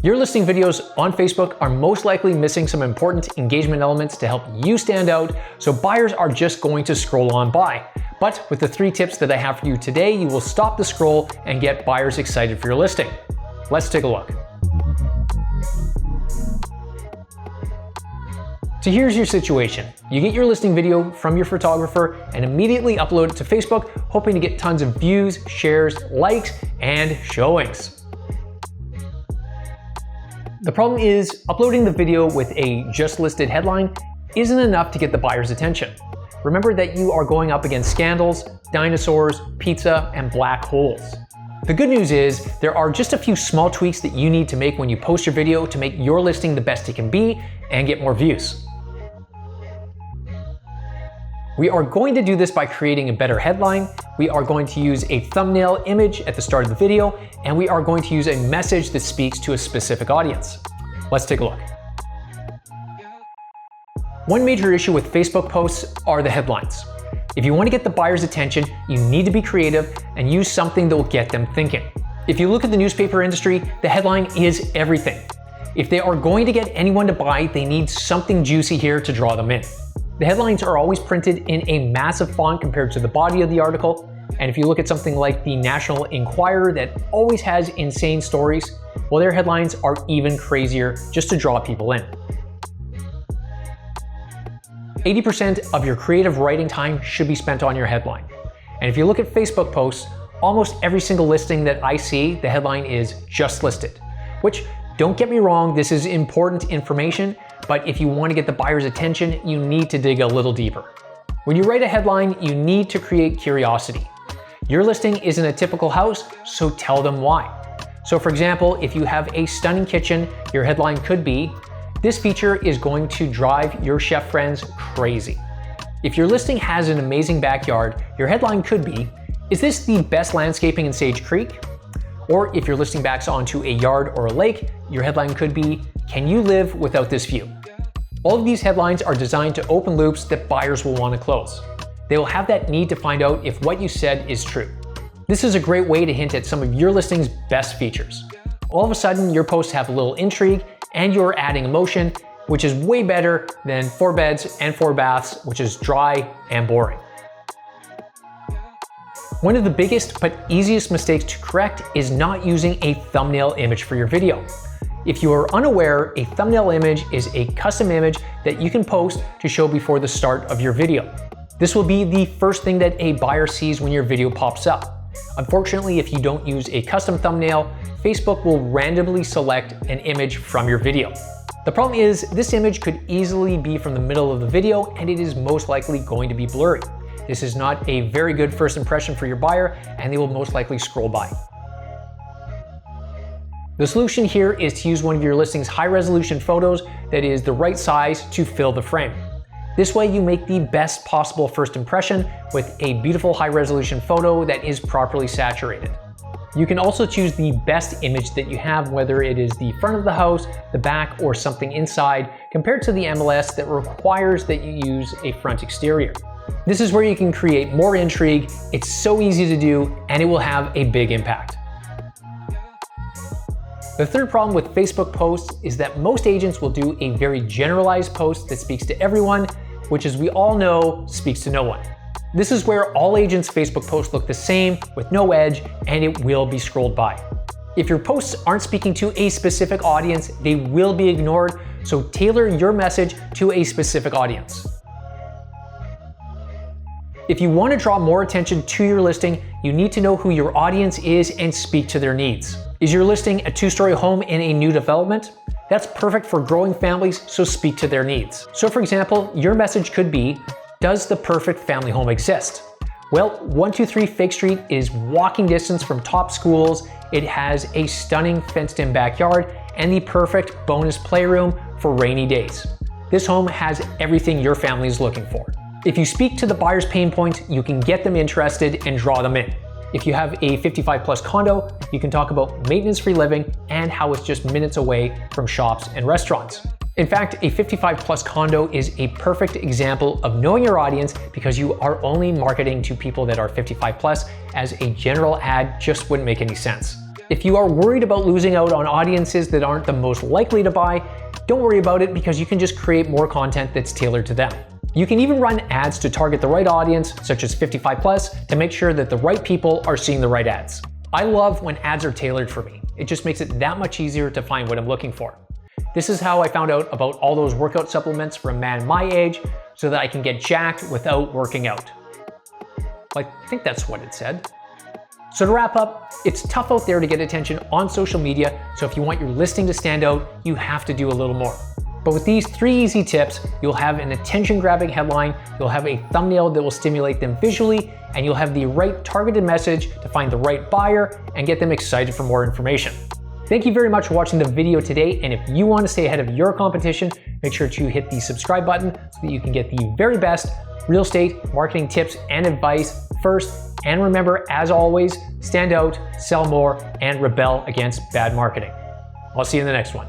Your listing videos on Facebook are most likely missing some important engagement elements to help you stand out, so buyers are just going to scroll on by. But with the 3 tips that I have for you today, you will stop the scroll and get buyers excited for your listing. Let's take a look. So here's your situation. You get your listing video from your photographer and immediately upload it to Facebook, hoping to get tons of views, shares, likes, and showings. The problem is, uploading the video with a just listed headline isn't enough to get the buyer's attention. Remember that you are going up against scandals, dinosaurs, pizza, and black holes. The good news is, there are just a few small tweaks that you need to make when you post your video to make your listing the best it can be and get more views. We are going to do this by creating a better headline. We are going to use a thumbnail image at the start of the video, and we are going to use a message that speaks to a specific audience. Let's take a look. One major issue with Facebook posts are the headlines. If you want to get the buyer's attention, you need to be creative and use something that will get them thinking. If you look at the newspaper industry, the headline is everything. If they are going to get anyone to buy, they need something juicy here to draw them in. The headlines are always printed in a massive font compared to the body of the article, and if you look at something like the National Enquirer that always has insane stories, well, their headlines are even crazier just to draw people in. 80% of your creative writing time should be spent on your headline. And if you look at Facebook posts, almost every single listing that I see, the headline is just listed, which, don't get me wrong, this is important information, but if you want to get the buyer's attention, you need to dig a little deeper. When you write a headline, you need to create curiosity. Your listing isn't a typical house, so tell them why. So for example, if you have a stunning kitchen, your headline could be, "This feature is going to drive your chef friends crazy." If your listing has an amazing backyard, your headline could be, "Is this the best landscaping in Sage Creek?" Or if your listing backs onto a yard or a lake, your headline could be, "Can you live without this view?" All of these headlines are designed to open loops that buyers will want to close. They will have that need to find out if what you said is true. This is a great way to hint at some of your listing's best features. All of a sudden, your posts have a little intrigue and you're adding emotion, which is way better than 4 beds and 4 baths, which is dry and boring. One of the biggest but easiest mistakes to correct is not using a thumbnail image for your video. If you are unaware, a thumbnail image is a custom image that you can post to show before the start of your video. This will be the first thing that a buyer sees when your video pops up. Unfortunately, if you don't use a custom thumbnail, Facebook will randomly select an image from your video. The problem is, this image could easily be from the middle of the video and it is most likely going to be blurry. This is not a very good first impression for your buyer, and they will most likely scroll by. The solution here is to use one of your listing's high-resolution photos that is the right size to fill the frame. This way you make the best possible first impression with a beautiful high-resolution photo that is properly saturated. You can also choose the best image that you have, whether it is the front of the house, the back, or something inside, compared to the MLS that requires that you use a front exterior. This is where you can create more intrigue. It's so easy to do, and it will have a big impact. The third problem with Facebook posts is that most agents will do a very generalized post that speaks to everyone, which, as we all know, speaks to no one. This is where all agents' Facebook posts look the same with no edge, and it will be scrolled by. If your posts aren't speaking to a specific audience, they will be ignored, so tailor your message to a specific audience. If you want to draw more attention to your listing, you need to know who your audience is and speak to their needs. Is your listing a 2-story home in a new development? That's perfect for growing families, so speak to their needs. So for example, your message could be, "Does the perfect family home exist?" Well, 123 Fake Street is walking distance from top schools. It has a stunning fenced-in backyard and the perfect bonus playroom for rainy days. This home has everything your family is looking for. If you speak to the buyer's pain points, you can get them interested and draw them in. If you have a 55+ condo, you can talk about maintenance-free living and how it's just minutes away from shops and restaurants. In fact, a 55+ condo is a perfect example of knowing your audience because you are only marketing to people that are 55+, as a general ad just wouldn't make any sense. If you are worried about losing out on audiences that aren't the most likely to buy, don't worry about it because you can just create more content that's tailored to them. You can even run ads to target the right audience, such as 55 plus, to make sure that the right people are seeing the right ads. I love when ads are tailored for me. It just makes it that much easier to find what I'm looking for. This is how I found out about all those workout supplements for a man my age so that I can get jacked without working out. I think that's what it said. So to wrap up, it's tough out there to get attention on social media, so if you want your listing to stand out, you have to do a little more. But with these 3 easy tips, you'll have an attention-grabbing headline, you'll have a thumbnail that will stimulate them visually, and you'll have the right targeted message to find the right buyer and get them excited for more information. Thank you very much for watching the video today, and if you want to stay ahead of your competition, make sure to hit the subscribe button so that you can get the very best real estate marketing tips and advice first. And remember, as always, stand out, sell more, and rebel against bad marketing. I'll see you in the next one.